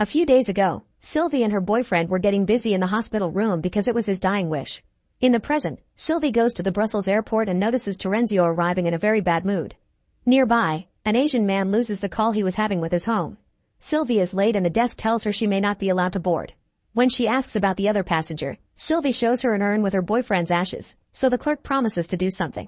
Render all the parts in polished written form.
A few days ago, Sylvie and her boyfriend were getting busy in the hospital room because it was his dying wish. In the present, Sylvie goes to the Brussels airport and notices Terenzio arriving in a very bad mood. Nearby, an Asian man loses the call he was having with his home. Sylvie is late and the desk tells her she may not be allowed to board. When she asks about the other passenger, Sylvie shows her an urn with her boyfriend's ashes, so the clerk promises to do something.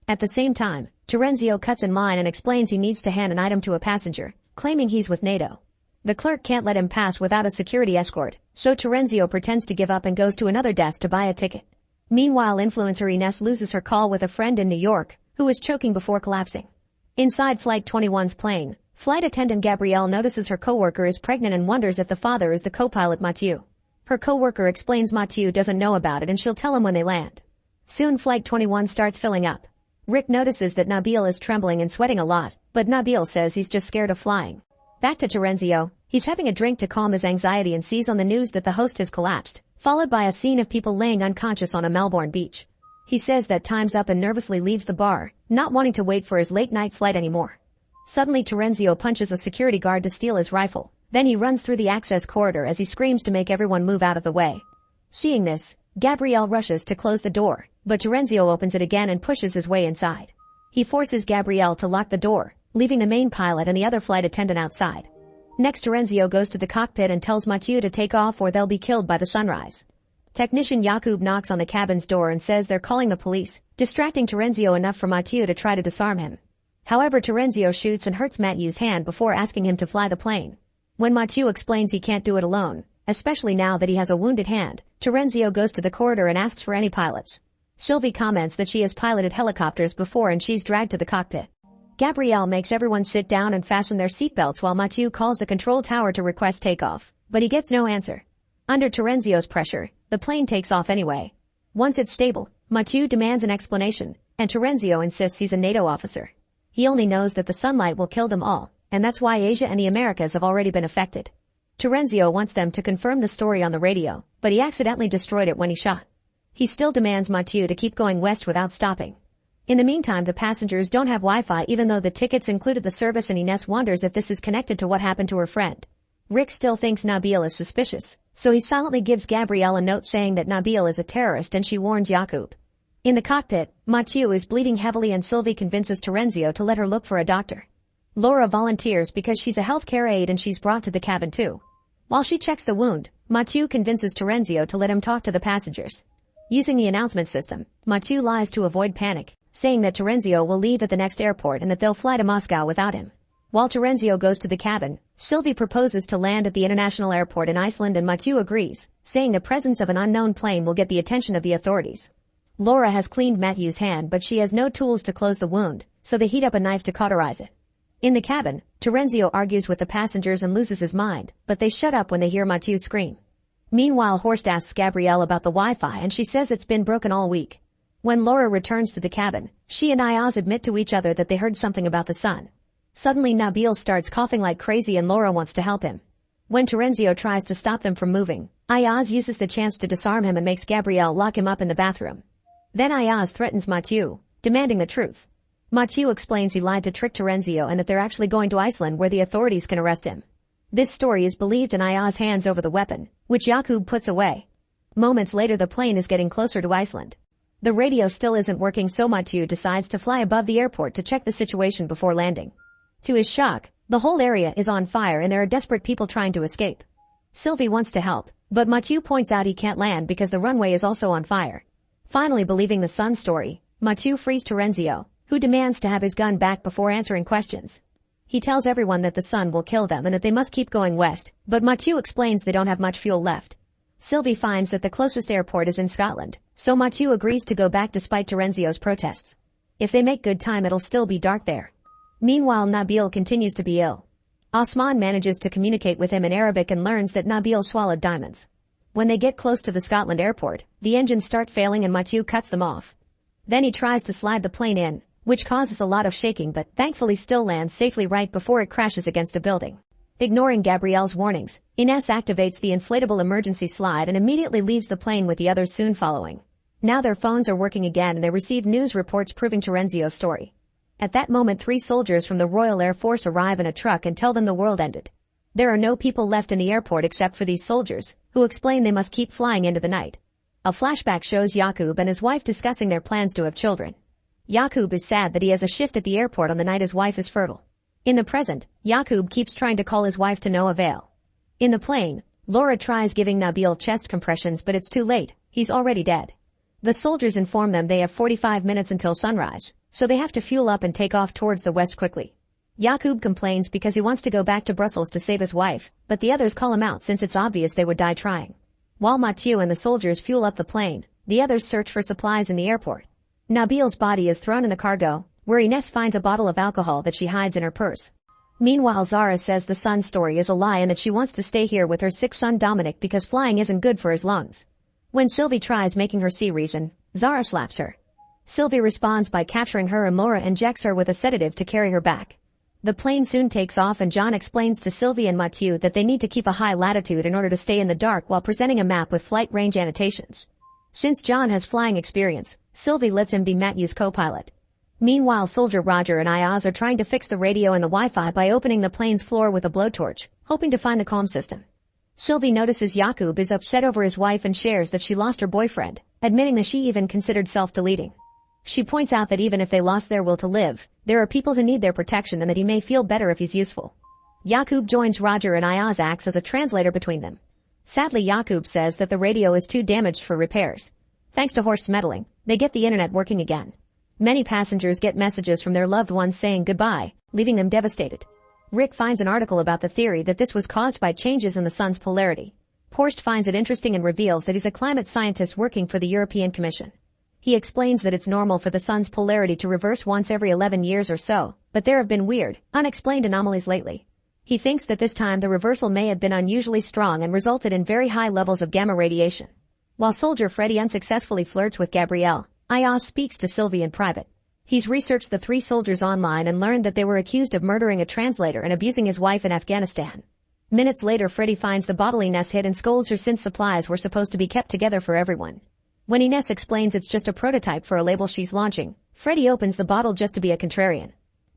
At the same time, Terenzio cuts in line and explains he needs to hand an item to a passenger, claiming he's with NATO. The clerk can't let him pass without a security escort, so Terenzio pretends to give up and goes to another desk to buy a ticket. Meanwhile, influencer Ines loses her call with a friend in New York, who is choking before collapsing. Inside Flight 21's plane, flight attendant Gabrielle notices her coworker is pregnant and wonders if the father is the co-pilot Mathieu. Her coworker explains Mathieu doesn't know about it and she'll tell him when they land. Soon Flight 21 starts filling up. Rick notices that Nabil is trembling and sweating a lot, but Nabil says he's just scared of flying. Back to Terenzio, he's having a drink to calm his anxiety and sees on the news that the host has collapsed, followed by a scene of people laying unconscious on a Melbourne beach. He says that time's up and nervously leaves the bar, not wanting to wait for his late-night flight anymore. Suddenly Terenzio punches a security guard to steal his rifle. Then he runs through the access corridor as he screams to make everyone move out of the way. Seeing this, Gabrielle rushes to close the door, but Terenzio opens it again and pushes his way inside. He forces Gabrielle to lock the door, leaving the main pilot and the other flight attendant outside. Next, Terenzio goes to the cockpit and tells Mathieu to take off or they'll be killed by the sunrise. Technician Jakub knocks on the cabin's door and says they're calling the police, distracting Terenzio enough for Mathieu to try to disarm him. However, Terenzio shoots and hurts Mathieu's hand before asking him to fly the plane. When Mathieu explains he can't do it alone, especially now that he has a wounded hand, Terenzio goes to the corridor and asks for any pilots. Sylvie comments that she has piloted helicopters before and she's dragged to the cockpit. Gabrielle makes everyone sit down and fasten their seatbelts while Mathieu calls the control tower to request takeoff, but he gets no answer. Under Terenzio's pressure, the plane takes off anyway. Once it's stable, Mathieu demands an explanation, and Terenzio insists he's a NATO officer. He only knows that the sunlight will kill them all, and that's why Asia and the Americas have already been affected. Terenzio wants them to confirm the story on the radio, but he accidentally destroyed it when he shot. He still demands Mathieu to keep going west without stopping. In the meantime, the passengers don't have Wi-Fi even though the tickets included the service, and Ines wonders if this is connected to what happened to her friend. Rick still thinks Nabil is suspicious, so he silently gives Gabrielle a note saying that Nabil is a terrorist and she warns Jakub. In the cockpit, Mathieu is bleeding heavily and Sylvie convinces Terenzio to let her look for a doctor. Laura volunteers because she's a healthcare aide and she's brought to the cabin too. While she checks the wound, Mathieu convinces Terenzio to let him talk to the passengers. Using the announcement system, Mathieu lies to avoid panic, saying that Terenzio will leave at the next airport and that they'll fly to Moscow without him. While Terenzio goes to the cabin, Sylvie proposes to land at the international airport in Iceland and Mathieu agrees, saying the presence of an unknown plane will get the attention of the authorities. Laura has cleaned Mathieu's hand but she has no tools to close the wound, so they heat up a knife to cauterize it. In the cabin, Terenzio argues with the passengers and loses his mind, but they shut up when they hear Mathieu scream. Meanwhile, Horst asks Gabrielle about the Wi-Fi and she says it's been broken all week. When Laura returns to the cabin, she and Ayaz admit to each other that they heard something about the sun. Suddenly Nabil starts coughing like crazy and Laura wants to help him. When Terenzio tries to stop them from moving, Ayaz uses the chance to disarm him and makes Gabrielle lock him up in the bathroom. Then Ayaz threatens Mathieu, demanding the truth. Mathieu explains he lied to trick Terenzio and that they're actually going to Iceland where the authorities can arrest him. This story is believed and Ayaz hands over the weapon, which Jakub puts away. Moments later, the plane is getting closer to Iceland. The radio still isn't working, so Mathieu decides to fly above the airport to check the situation before landing. To his shock, the whole area is on fire and there are desperate people trying to escape. Sylvie wants to help, but Mathieu points out he can't land because the runway is also on fire. Finally, believing the sun story, Mathieu frees Terenzio, who demands to have his gun back before answering questions. He tells everyone that the sun will kill them and that they must keep going west, but Mathieu explains they don't have much fuel left. Sylvie finds that the closest airport is in Scotland, so Mathieu agrees to go back despite Terenzio's protests. If they make good time, it'll still be dark there. Meanwhile, Nabil continues to be ill. Osman manages to communicate with him in Arabic and learns that Nabil swallowed diamonds. When they get close to the Scotland airport, the engines start failing and Mathieu cuts them off. Then he tries to slide the plane in, which causes a lot of shaking but thankfully still lands safely right before it crashes against a building. Ignoring Gabrielle's warnings, Ines activates the inflatable emergency slide and immediately leaves the plane with the others soon following. Now their phones are working again and they receive news reports proving Terenzio's story. At that moment, 3 soldiers from the Royal Air Force arrive in a truck and tell them the world ended. There are no people left in the airport except for these soldiers, who explain they must keep flying into the night. A flashback shows Yaqub and his wife discussing their plans to have children. Yaqub is sad that he has a shift at the airport on the night his wife is fertile. In the present, Yaqub keeps trying to call his wife to no avail. In the plane, Laura tries giving Nabil chest compressions, but it's too late, he's already dead. The soldiers inform them they have 45 minutes until sunrise, so they have to fuel up and take off towards the west quickly. Yaqub complains because he wants to go back to Brussels to save his wife, but the others call him out since it's obvious they would die trying. While Mathieu and the soldiers fuel up the plane, the others search for supplies in the airport. Nabil's body is thrown in the cargo, where Ines finds a bottle of alcohol that she hides in her purse. Meanwhile, Zara says the son's story is a lie and that she wants to stay here with her sick son Dominic because flying isn't good for his lungs. When Sylvie tries making her see reason, Zara slaps her. Sylvie responds by capturing her and Laura injects her with a sedative to carry her back. The plane soon takes off and John explains to Sylvie and Mathieu that they need to keep a high latitude in order to stay in the dark while presenting a map with flight range annotations. Since John has flying experience, Sylvie lets him be Mathieu's co-pilot. Meanwhile, Soldier Roger and Ayaz are trying to fix the radio and the Wi-Fi by opening the plane's floor with a blowtorch, hoping to find the comm system. Sylvie notices Yaqub is upset over his wife and shares that she lost her boyfriend, admitting that she even considered self-deleting. She points out that even if they lost their will to live, there are people who need their protection and that he may feel better if he's useful. Yaqub joins Roger and Ayaz acts as a translator between them. Sadly, Yaqub says that the radio is too damaged for repairs. Thanks to Horst's meddling, they get the internet working again. Many passengers get messages from their loved ones saying goodbye, leaving them devastated. Rick finds an article about the theory that this was caused by changes in the sun's polarity. Horst finds it interesting and reveals that he's a climate scientist working for the European Commission. He explains that it's normal for the sun's polarity to reverse once every 11 years or so, but there have been weird, unexplained anomalies lately. He thinks that this time the reversal may have been unusually strong and resulted in very high levels of gamma radiation. While Soldier Freddy unsuccessfully flirts with Gabrielle, Ayaz speaks to Sylvie in private. He's researched the three soldiers online and learned that they were accused of murdering a translator and abusing his wife in Afghanistan. Minutes later, Freddy finds the bottle Ines hid and scolds her since supplies were supposed to be kept together for everyone. When Ines explains it's just a prototype for a label she's launching, Freddy opens the bottle just to be a contrarian.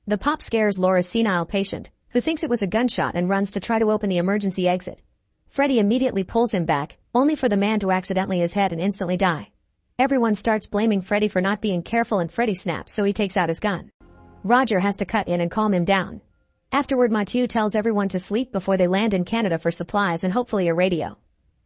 The pop scares Laura's senile patient, who thinks it was a gunshot and runs to try to open the emergency exit. Freddy immediately pulls him back, only for the man to accidentally his head and instantly die. Everyone starts blaming Freddy for not being careful and Freddy snaps, so he takes out his gun. Roger has to cut in and calm him down. Afterward, Mathieu tells everyone to sleep before they land in Canada for supplies and hopefully a radio.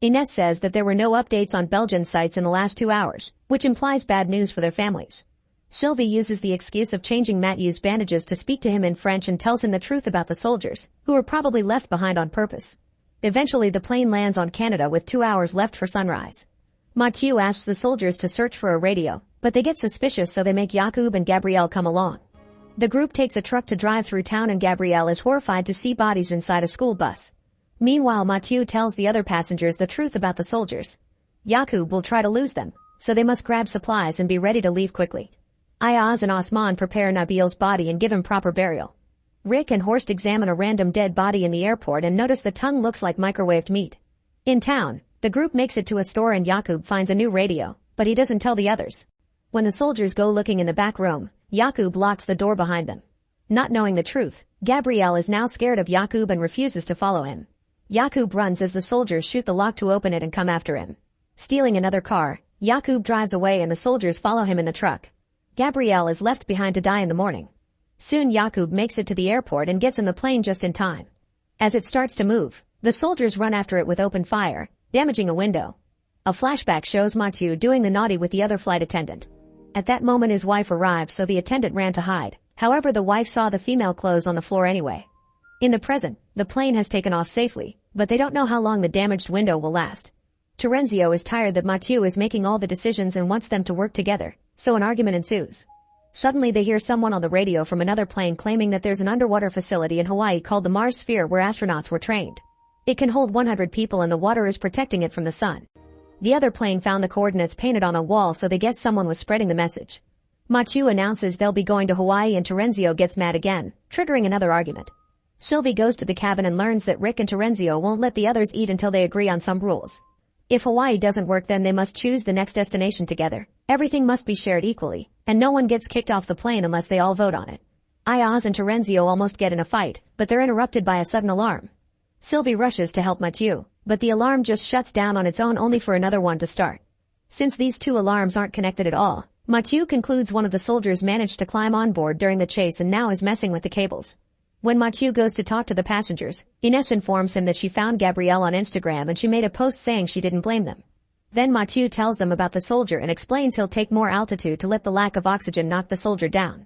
Ines says that there were no updates on Belgian sites in the last 2 hours, which implies bad news for their families. Sylvie uses the excuse of changing Mathieu's bandages to speak to him in French and tells him the truth about the soldiers, who were probably left behind on purpose. Eventually, the plane lands on Canada with 2 hours left for sunrise. Mathieu asks the soldiers to search for a radio, but they get suspicious, so they make Yaqub and Gabrielle come along. The group takes a truck to drive through town and Gabrielle is horrified to see bodies inside a school bus. Meanwhile, Mathieu tells the other passengers the truth about the soldiers. Yaqub will try to lose them, so they must grab supplies and be ready to leave quickly. Ayaz and Osman prepare Nabil's body and give him proper burial. Rick and Horst examine a random dead body in the airport and notice the tongue looks like microwaved meat. In town, the group makes it to a store and Yaqub finds a new radio, but he doesn't tell the others. When the soldiers go looking in the back room, Yaqub locks the door behind them. Not knowing the truth, Gabrielle is now scared of Yaqub and refuses to follow him. Yaqub runs as the soldiers shoot the lock to open it and come after him. Stealing another car, Yaqub drives away and the soldiers follow him in the truck. Gabrielle is left behind to die in the morning. Soon Yaqub makes it to the airport and gets in the plane just in time. As it starts to move, the soldiers run after it with open fire, damaging a window. A flashback shows Mathieu doing the naughty with the other flight attendant. At that moment his wife arrives, so the attendant ran to hide. However, the wife saw the female clothes on the floor anyway. In the present, the plane has taken off safely, but they don't know how long the damaged window will last. Terenzio is tired that Mathieu is making all the decisions and wants them to work together, so an argument ensues. Suddenly they hear someone on the radio from another plane claiming that there's an underwater facility in Hawaii called the Mars Sphere where astronauts were trained. It can hold 100 people and the water is protecting it from the sun. The other plane found the coordinates painted on a wall, so they guess someone was spreading the message. Mathieu announces they'll be going to Hawaii and Terenzio gets mad again, triggering another argument. Sylvie goes to the cabin and learns that Rick and Terenzio won't let the others eat until they agree on some rules. If Hawaii doesn't work, then they must choose the next destination together. Everything must be shared equally, and no one gets kicked off the plane unless they all vote on it. Ayaz and Terenzio almost get in a fight, but they're interrupted by a sudden alarm. Sylvie rushes to help Mathieu, but the alarm just shuts down on its own only for another one to start. Since these two alarms aren't connected at all, Mathieu concludes one of the soldiers managed to climb on board during the chase and now is messing with the cables. When Mathieu goes to talk to the passengers, Ines informs him that she found Gabrielle on Instagram and she made a post saying she didn't blame them. Then Mathieu tells them about the soldier and explains he'll take more altitude to let the lack of oxygen knock the soldier down.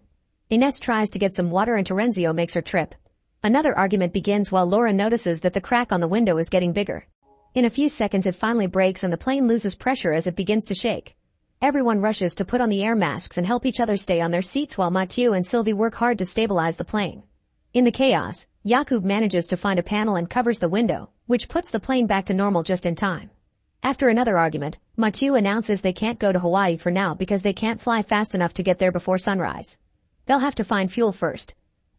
Ines tries to get some water and Terenzio makes her trip. Another argument begins while Laura notices that the crack on the window is getting bigger. In a few seconds it finally breaks and the plane loses pressure as it begins to shake. Everyone rushes to put on the air masks and help each other stay on their seats while Mathieu and Sylvie work hard to stabilize the plane. In the chaos, Jakub manages to find a panel and covers the window, which puts the plane back to normal just in time. After another argument, Mathieu announces they can't go to Hawaii for now because they can't fly fast enough to get there before sunrise. They'll have to find fuel first.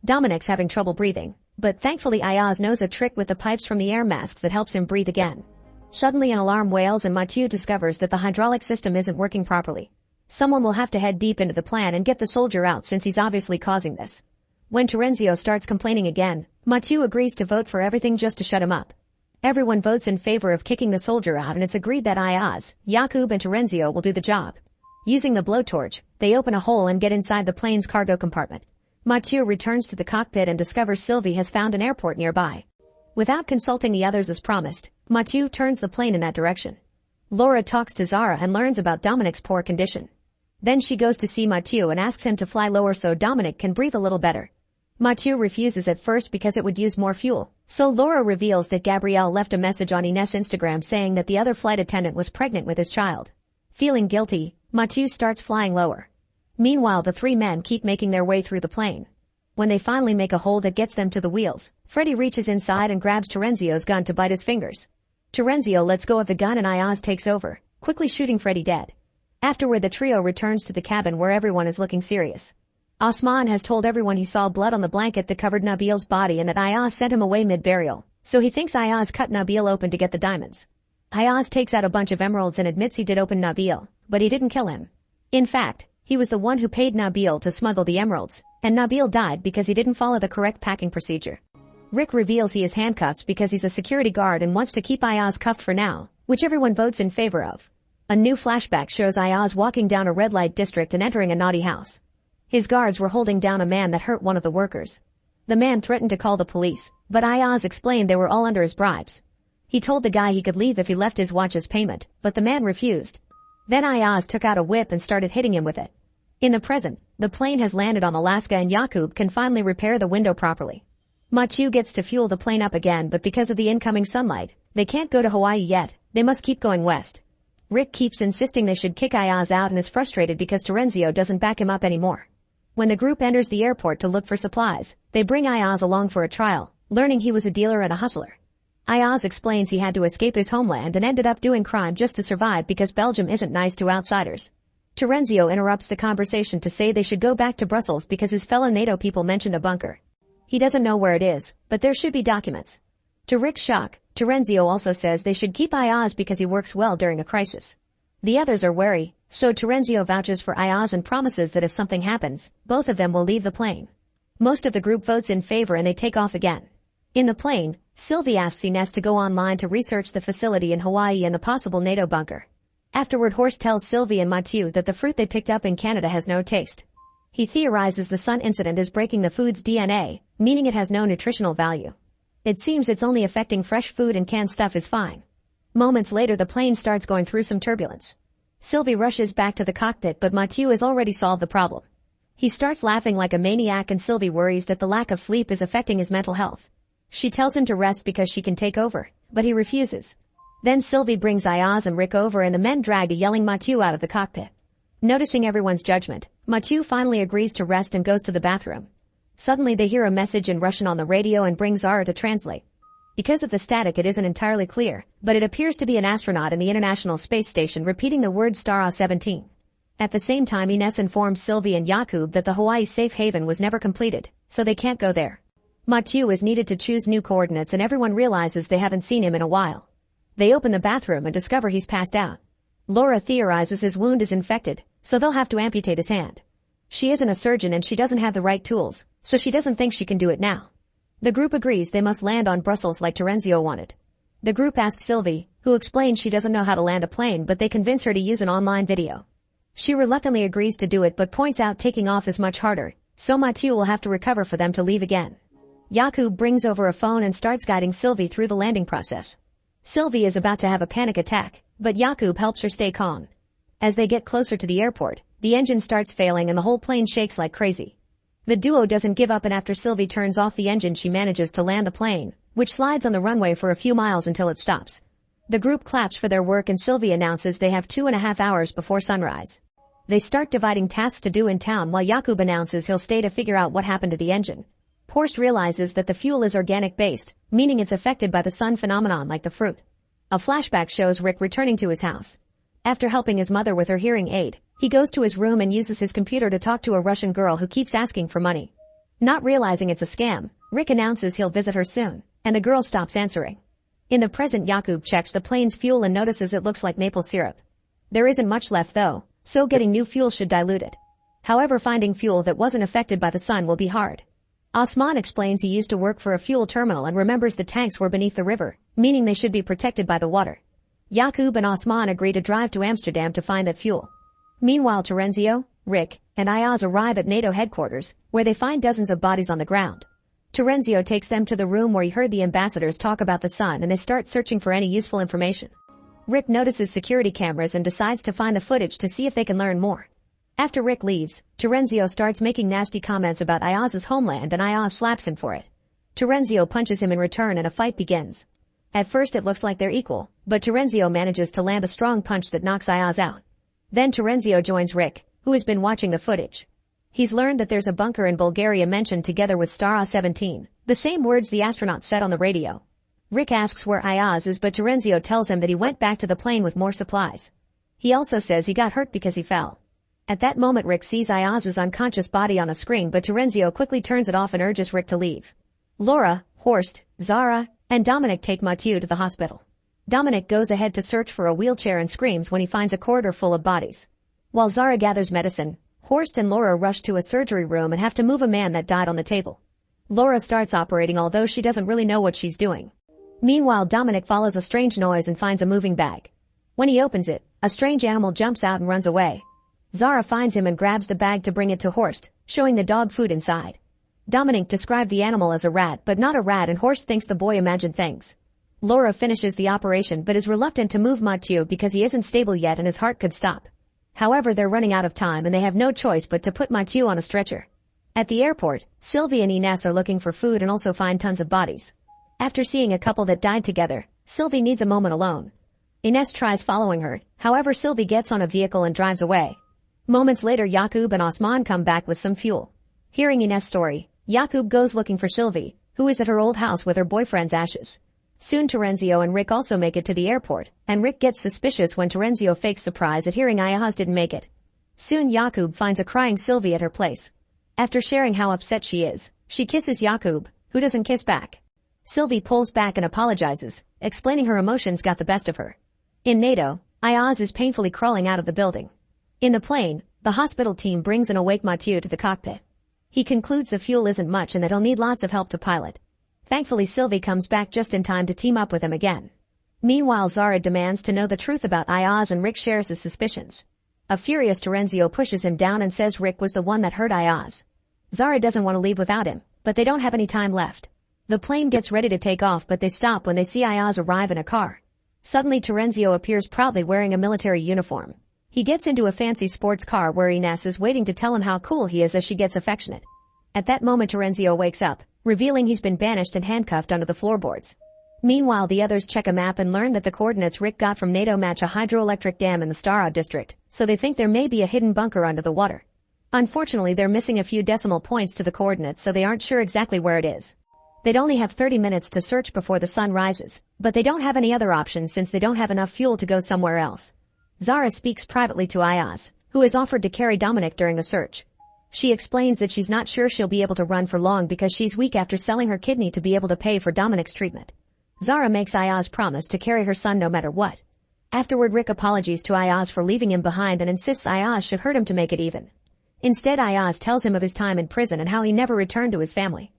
Dominic's having trouble breathing, but thankfully Ayaz knows a trick with the pipes from the air masks that helps him breathe again. Suddenly an alarm wails and Mathieu discovers that the hydraulic system isn't working properly. Someone will have to head deep into the plan and get the soldier out since he's obviously causing this. When Terenzio starts complaining again, Mathieu agrees to vote for everything just to shut him up. Everyone votes in favor of kicking the soldier out and it's agreed that Ayaz, Jakub and Terenzio will do the job. Using the blowtorch, they open a hole and get inside the plane's cargo compartment. Mathieu returns to the cockpit and discovers Sylvie has found an airport nearby. Without consulting the others as promised, Mathieu turns the plane in that direction. Laura talks to Zara and learns about Dominic's poor condition. Then she goes to see Mathieu and asks him to fly lower so Dominic can breathe a little better. Mathieu refuses at first because it would use more fuel, so Laura reveals that Gabrielle left a message on Ines' Instagram saying that the other flight attendant was pregnant with his child. Feeling guilty, Mathieu starts flying lower. Meanwhile the three men keep making their way through the plane. When they finally make a hole that gets them to the wheels, Freddy reaches inside and grabs Terenzio's gun to bite his fingers. Terenzio lets go of the gun and Ayaz takes over, quickly shooting Freddy dead. Afterward the trio returns to the cabin where everyone is looking serious. Osman has told everyone he saw blood on the blanket that covered Nabil's body and that Ayaz sent him away mid-burial, so he thinks Ayaz cut Nabil open to get the diamonds. Ayaz takes out a bunch of emeralds and admits he did open Nabil, but he didn't kill him. In fact, he was the one who paid Nabil to smuggle the emeralds, and Nabil died because he didn't follow the correct packing procedure. Rick reveals he is handcuffed because he's a security guard and wants to keep Ayaz cuffed for now, which everyone votes in favor of. A new flashback shows Ayaz walking down a red light district and entering a naughty house. His guards were holding down a man that hurt one of the workers. The man threatened to call the police, but Ayaz explained they were all under his bribes. He told the guy he could leave if he left his watch as payment, but the man refused. Then Ayaz took out a whip and started hitting him with it. In the present, the plane has landed on Alaska and Jakub can finally repair the window properly. Mathieu gets to fuel the plane up again, but because of the incoming sunlight, they can't go to Hawaii yet, they must keep going west. Rick keeps insisting they should kick Ayaz out and is frustrated because Terenzio doesn't back him up anymore. When the group enters the airport to look for supplies, they bring Ayaz along for a trial, learning he was a dealer and a hustler. Ayaz explains he had to escape his homeland and ended up doing crime just to survive because Belgium isn't nice to outsiders. Terenzio interrupts the conversation to say they should go back to Brussels because his fellow NATO people mentioned a bunker. He doesn't know where it is, but there should be documents. To Rick's shock, Terenzio also says they should keep Ayaz because he works well during a crisis. The others are wary, so Terenzio vouches for Ayaz and promises that if something happens, both of them will leave the plane. Most of the group votes in favor and they take off again. In the plane, Sylvie asks Ines to go online to research the facility in Hawaii and the possible NATO bunker. Afterward Horst tells Sylvie and Mathieu that the fruit they picked up in Canada has no taste. He theorizes the sun incident is breaking the food's DNA, meaning it has no nutritional value. It seems it's only affecting fresh food and canned stuff is fine. Moments later the plane starts going through some turbulence. Sylvie rushes back to the cockpit but Mathieu has already solved the problem. He starts laughing like a maniac and Sylvie worries that the lack of sleep is affecting his mental health. She tells him to rest because she can take over, but he refuses. Then Sylvie brings Ayaz and Rick over and the men drag a yelling Mathieu out of the cockpit. Noticing everyone's judgment, Mathieu finally agrees to rest and goes to the bathroom. Suddenly they hear a message in Russian on the radio and bring Zara to translate. Because of the static it isn't entirely clear, but it appears to be an astronaut in the International Space Station repeating the word Stara 17. At the same time Ines informs Sylvie and Jakub that the Hawaii safe haven was never completed, so they can't go there. Mathieu is needed to choose new coordinates and everyone realizes they haven't seen him in a while. They open the bathroom and discover he's passed out. Laura theorizes his wound is infected, so they'll have to amputate his hand. She isn't a surgeon and she doesn't have the right tools, so she doesn't think she can do it now. The group agrees they must land on Brussels like Terenzio wanted. The group asks Sylvie, who explains she doesn't know how to land a plane, but they convince her to use an online video. She reluctantly agrees to do it but points out taking off is much harder, so Mathieu will have to recover for them to leave again. Jakub brings over a phone and starts guiding Sylvie through the landing process. Sylvie is about to have a panic attack, but Jakub helps her stay calm. As they get closer to the airport, the engine starts failing and the whole plane shakes like crazy. The duo doesn't give up, and after Sylvie turns off the engine she manages to land the plane, which slides on the runway for a few miles until it stops. The group claps for their work and Sylvie announces they have 2.5 hours before sunrise. They start dividing tasks to do in town while Jakub announces he'll stay to figure out what happened to the engine. Horst realizes that the fuel is organic-based, meaning it's affected by the sun phenomenon like the fruit. A flashback shows Rick returning to his house. After helping his mother with her hearing aid, he goes to his room and uses his computer to talk to a Russian girl who keeps asking for money. Not realizing it's a scam, Rick announces he'll visit her soon, and the girl stops answering. In the present, Jakub checks the plane's fuel and notices it looks like maple syrup. There isn't much left though, so getting new fuel should dilute it. However, finding fuel that wasn't affected by the sun will be hard. Osman explains he used to work for a fuel terminal and remembers the tanks were beneath the river, meaning they should be protected by the water. Jakub and Osman agree to drive to Amsterdam to find that fuel. Meanwhile, Terenzio, Rick, and Ayaz arrive at NATO headquarters, where they find dozens of bodies on the ground. Terenzio takes them to the room where he heard the ambassadors talk about the sun and they start searching for any useful information. Rick notices security cameras and decides to find the footage to see if they can learn more. After Rick leaves, Terenzio starts making nasty comments about Ayaz's homeland and Ayaz slaps him for it. Terenzio punches him in return and a fight begins. At first it looks like they're equal, but Terenzio manages to land a strong punch that knocks Ayaz out. Then Terenzio joins Rick, who has been watching the footage. He's learned that there's a bunker in Bulgaria mentioned together with Stara 17, the same words the astronaut said on the radio. Rick asks where Ayaz is, but Terenzio tells him that he went back to the plane with more supplies. He also says he got hurt because he fell. At that moment Rick sees Ayaz's unconscious body on a screen, but Terenzio quickly turns it off and urges Rick to leave. Laura, Horst, Zara, and Dominic take Mathieu to the hospital. Dominic goes ahead to search for a wheelchair and screams when he finds a corridor full of bodies. While Zara gathers medicine, Horst and Laura rush to a surgery room and have to move a man that died on the table. Laura starts operating, although she doesn't really know what she's doing. Meanwhile, Dominic follows a strange noise and finds a moving bag. When he opens it, a strange animal jumps out and runs away. Zara finds him and grabs the bag to bring it to Horst, showing the dog food inside. Dominic described the animal as a rat, but not a rat, and Horst thinks the boy imagined things. Laura finishes the operation but is reluctant to move Mathieu because he isn't stable yet and his heart could stop. However, they're running out of time and they have no choice but to put Mathieu on a stretcher. At the airport, Sylvie and Ines are looking for food and also find tons of bodies. After seeing a couple that died together, Sylvie needs a moment alone. Ines tries following her, however Sylvie gets on a vehicle and drives away. Moments later, Jakub and Osman come back with some fuel. Hearing Ines' story, Jakub goes looking for Sylvie, who is at her old house with her boyfriend's ashes. Soon Terenzio and Rick also make it to the airport, and Rick gets suspicious when Terenzio fakes surprise at hearing Ayaz didn't make it. Soon Jakub finds a crying Sylvie at her place. After sharing how upset she is, she kisses Jakub, who doesn't kiss back. Sylvie pulls back and apologizes, explaining her emotions got the best of her. In NATO, Ayaz is painfully crawling out of the building. In the plane, the hospital team brings an awake Mathieu to the cockpit. He concludes the fuel isn't much and that he'll need lots of help to pilot. Thankfully, Sylvie comes back just in time to team up with him again. Meanwhile, Zara demands to know the truth about Ayaz and Rick shares his suspicions. A furious Terenzio pushes him down and says Rick was the one that hurt Ayaz. Zara doesn't want to leave without him, but they don't have any time left. The plane gets ready to take off, but they stop when they see Ayaz arrive in a car. Suddenly, Terenzio appears proudly wearing a military uniform. He gets into a fancy sports car where Ines is waiting to tell him how cool he is as she gets affectionate. At that moment, Terenzio wakes up, revealing he's been banished and handcuffed under the floorboards. Meanwhile, the others check a map and learn that the coordinates Rick got from NATO match a hydroelectric dam in the Stara district, so they think there may be a hidden bunker under the water. Unfortunately, they're missing a few decimal points to the coordinates, so they aren't sure exactly where it is. They'd only have 30 minutes to search before the sun rises, but they don't have any other options since they don't have enough fuel to go somewhere else. Zara speaks privately to Ayaz, who has offered to carry Dominic during the search. She explains that she's not sure she'll be able to run for long because she's weak after selling her kidney to be able to pay for Dominic's treatment. Zara makes Ayaz promise to carry her son no matter what. Afterward, Rick apologies to Ayaz for leaving him behind and insists Ayaz should hurt him to make it even. Instead, Ayaz tells him of his time in prison and how he never returned to his family.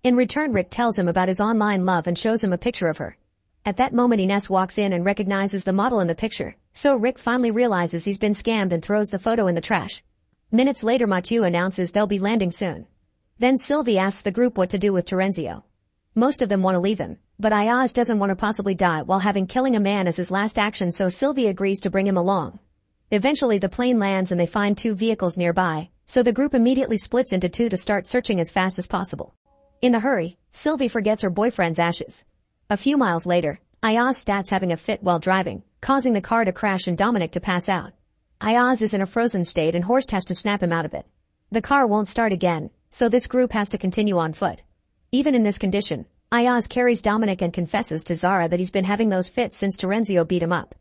In return, Rick tells him about his online love and shows him a picture of her. At that moment, Ines walks in and recognizes the model in the picture, so Rick finally realizes he's been scammed and throws the photo in the trash. Minutes later, Mathieu announces they'll be landing soon. Then Sylvie asks the group what to do with Terenzio. Most of them want to leave him, but Ayaz doesn't want to possibly die while having killing a man as his last action, so Sylvie agrees to bring him along. Eventually the plane lands and they find 2 vehicles nearby, so the group immediately splits into 2 to start searching as fast as possible. In a hurry, Sylvie forgets her boyfriend's ashes. A few miles later, Ayaz starts having a fit while driving, causing the car to crash and Dominic to pass out. Ayaz is in a frozen state and Horst has to snap him out of it. The car won't start again, so this group has to continue on foot. Even in this condition, Ayaz carries Dominic and confesses to Zara that he's been having those fits since Terenzio beat him up.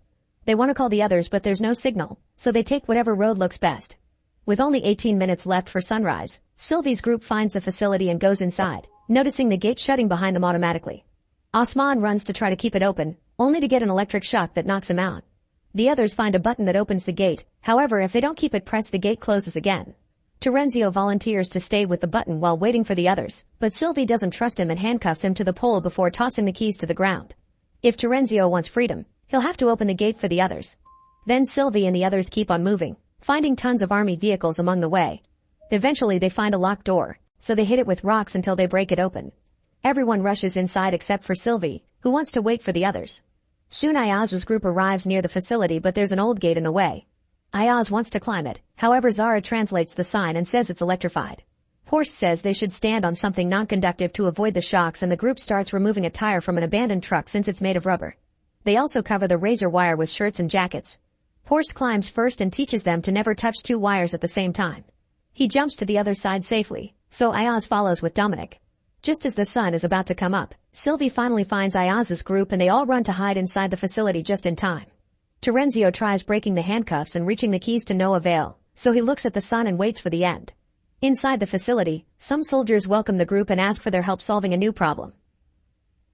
They want to call the others but there's no signal, so they take whatever road looks best. With only 18 minutes left for sunrise, Sylvie's group finds the facility and goes inside, noticing the gate shutting behind them automatically. Osman runs to try to keep it open, only to get an electric shock that knocks him out. The others find a button that opens the gate, however if they don't keep it pressed the gate closes again. Terenzio volunteers to stay with the button while waiting for the others, but Sylvie doesn't trust him and handcuffs him to the pole before tossing the keys to the ground. If Terenzio wants freedom, he'll have to open the gate for the others. Then Sylvie and the others keep on moving, finding tons of army vehicles along the way. Eventually they find a locked door, so they hit it with rocks until they break it open. Everyone rushes inside except for Sylvie, who wants to wait for the others. Soon Ayaz's group arrives near the facility but there's an old gate in the way. Ayaz wants to climb it, however Zara translates the sign and says it's electrified. Horst says they should stand on something non-conductive to avoid the shocks and the group starts removing a tire from an abandoned truck since it's made of rubber. They also cover the razor wire with shirts and jackets. Horst climbs first and teaches them to never touch 2 wires at the same time. He jumps to the other side safely, so Ayaz follows with Dominic. Just as the sun is about to come up, Sylvie finally finds Ayaz's group and they all run to hide inside the facility just in time. Terenzio tries breaking the handcuffs and reaching the keys to no avail, so he looks at the sun and waits for the end. Inside the facility, some soldiers welcome the group and ask for their help solving a new problem.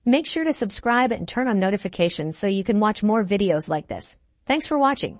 Make sure to subscribe and turn on notifications so you can watch more videos like this. Thanks for watching.